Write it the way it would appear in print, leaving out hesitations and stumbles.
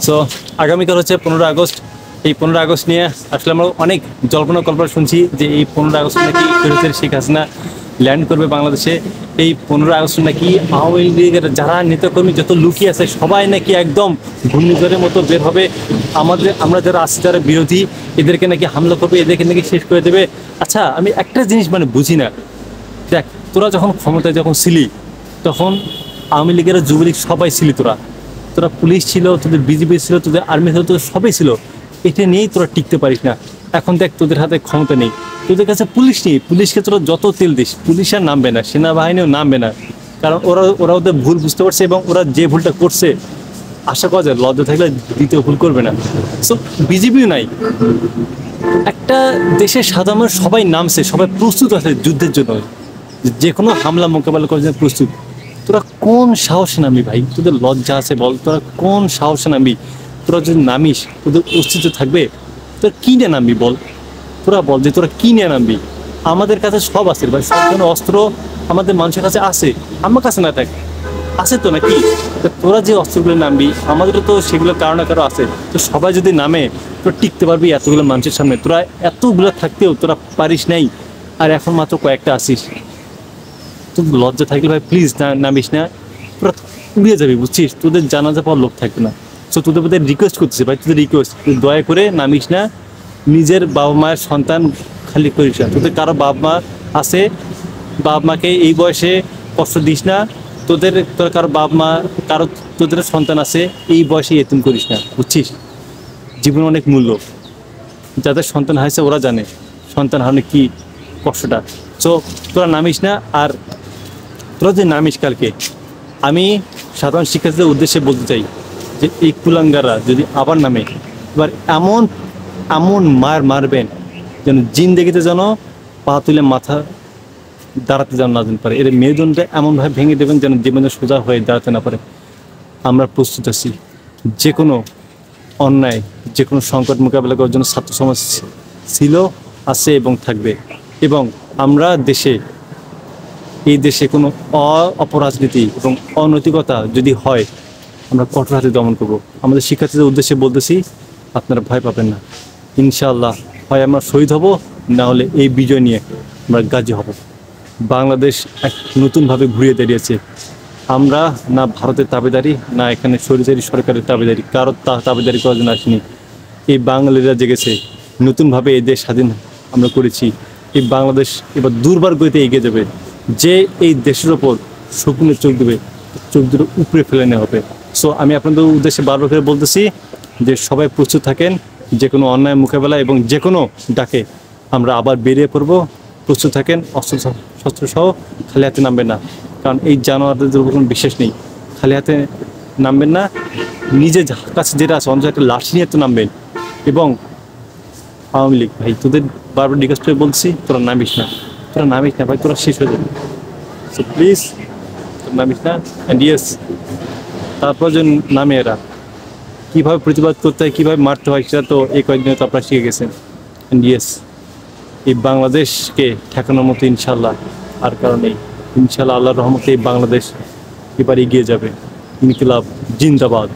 So আগামীকাল হচ্ছে 15 August. এই 15 আগস্ট নিয়ে আসলে আমরা অনেক জল্পনা কল্পনা শুনছি যে এই 15 আগস্ট নাকি ফেরতের শেখ হাসিনা ল্যান্ড করবে বাংলাদেশে। এই 15 আগস্ট নাকি আওয়ামী লীগের যারা নেতাকর্মী যত লুকিয়ে আছে সবাই নাকি একদম ঘূর্ণিঝড়ের মতো বের হবে। আমরা যারা আছি, যারা বিরোধী, এদেরকে নাকি হামলা করবে, এদেরকে নাকি শেষ করে দেবে। আচ্ছা, আমি একটা জিনিস বুঝি না। দেখ, তোরা যখন ক্ষমতায় ছিলি তখন আওয়ামী লীগের, যুবলীগ সবাই ছিলি, তোরা পুলিশ ছিল, তোদের বিজেপি ছিল, তোদের আর্মি ছিল, তোদের সবাই ছিল। এটা নিয়েই তোরা টিকতে পারিস না। এখন দেখ, তোদের হাতে ক্ষমতা নেই, তোদের কাছে পুলিশ নেই। পুলিশকে তোরা যত তেল দিস, পুলিশ আর নামবে না, সেনাবাহিনীও নামবে না। কারণ ওরা ওদের ভুল বুঝতে পারছে এবং ওরা যে ভুলটা করছে আশা করা যায় লজ্জা থাকলে দ্বিতীয় ভুল করবে না। সো বিজেপিও নাই। একটা দেশের সাধারণ সবাই নামছে, সবাই প্রস্তুত আছে যুদ্ধের জন্য, যে কোনো হামলা মোকাবেলা করার জন্য প্রস্তুত। তোরা কোন সাহসে নামবি ভাই? তোদের লজ্জা আছে বল? তোরা কোন সাহসে নামবি? তোরা যদি নামিস তোদের অস্তিত্ব থাকবে? তোরা কি নিয়ে নামবি বল? তোরা বল যে তোরা কি নিয়ে নামবি? আমাদের কাছে সব আছে ভাই, সব ধরনের অস্ত্র আমাদের মানুষের কাছে আছে। আমার কাছে না থাকে আছে তো নাকি? তোরা যে অস্ত্রগুলো নামবি, আমাদেরও তো সেগুলো কারো না কারো আছে। তো সবাই যদি নামে তোরা টিকতে পারবি এতগুলো মানুষের সামনে? তোরা এতগুলো থাকতেও তোরা পারিস নাই, আর এখন মাত্র কয়েকটা আসিস। তো লজ্জা থাকলে ভাই প্লিজ নামিস না। তোরা উড়িয়ে যাবি, বুঝছিস? তোদের জানাজা পাওয়ার লোক থাকবে না। সো তোদের প্রতি রিকোয়েস্ট করতেছি ভাই, তোদের রিকোয়েস্ট, দয়া করে নামিস না। নিজের বাবা মায়ের সন্তান খালি করিস না। তোদের কারো বাবা মা আছে, বাবা মাকে এই বয়সে কষ্ট দিস না। তোর কারো বাবা মা, তোদের সন্তান আছে, এই বয়সে এতিম করিস না, বুঝছিস? জীবন অনেক মূল্য। যাদের সন্তান হয়েছে ওরা জানে সন্তান হারানো কি কষ্টটা। সো তোরা নামিস না। আর তোরা যে নামিস কালকে, আমি সাধারণ শিক্ষার্থীদের উদ্দেশ্যে বলতে চাই যে এই কুলাঙ্গাররা যদি আবার নামে, এবার এমন এমন মারবেন যেন জিন্দেগিতে যেন পা তুলে মাথা দাঁড়াতে যেন না পারে। এর মেরুদণ্ডটা এমনভাবে ভেঙে দেবেন যেন জীবনে সোজা হয়ে দাঁড়াতে না পারে। আমরা প্রস্তুত আছি যে কোনো অন্যায়, যে কোনো সংকট মোকাবেলা করার জন্য। ছাত্র সমাজ ছিল, আছে এবং থাকবে। এবং আমরা এই দেশে কোনো অপরাজনীতি এবং অনৈতিকতা যদি হয়, আমরা কঠোর হাতে দমন করব। আমাদের শিক্ষার্থীদের উদ্দেশ্যে বলতেছি, আপনারা ভয় পাবেন না। ইনশাআল্লাহ হয় আমরা শহীদ হব, না হলে এই বিজয় নিয়ে আমরা গাজী হব। বাংলাদেশ এক নতুনভাবে ঘুরিয়ে দাঁড়িয়েছে। আমরা না ভারতের তাবেদারি, না এখানে স্বৈরাচারী সরকারের তাবেদারি, কারোর তাবেদারি করার জন্য আসিনি। এই বাঙালিরা জেগেছে, নতুনভাবে এই দেশ স্বাধীন আমরা করেছি। এই বাংলাদেশ এবার দুর্বার গতিতে এগিয়ে যাবে। যে এই দেশের ওপর শকুনের চোখ দেবে, চোখ দুটো উপরে ফেলে নেওয়া হবে। সো আমি আপনাদের উদ্দেশ্যে বারবার করে বলতেছি যে সবাই প্রস্তুত থাকেন যে কোনো অন্যায় মোকাবেলা এবং যে কোনো ডাকে আমরা আবার বেরিয়ে পড়বো। প্রস্তুত থাকেন, শস্ত্র সহ। খালি হাতে নামবেন না, কারণ এই জানোয়ারদের উপর কোনো বিশ্বাস নেই। খালি হাতে নামবেন না। নিজের কাছে যেটা আছে অন্তত একটা লাঠি নিয়ে তো নামবেন। এবং আওয়ামী লীগ ভাই, তোদের বারবার রিকোয়েস্ট করে বলছি, তোরা নামিস না ভাই, তোরা শেষ হয়ে যাবে। সো প্লিজ তোরা নামিস না। অ্যান্ড ইয়েস, তারপর যে নামে এরা কীভাবে প্রতিবাদ করতে হয়, কীভাবে মারতে হয়, সেটা তো এই কয়েকদিনে তো আপনারা শিখে গেছেন। অ্যান্ড ইয়েস, এই বাংলাদেশকে ঠেকানোর মতো ইনশাল্লাহ আর কারণেই। ইনশাল্লাহ আল্লাহর রহমতে এই বাংলাদেশ এবার এগিয়ে যাবে। ইনকিলাব জিন্দাবাদ।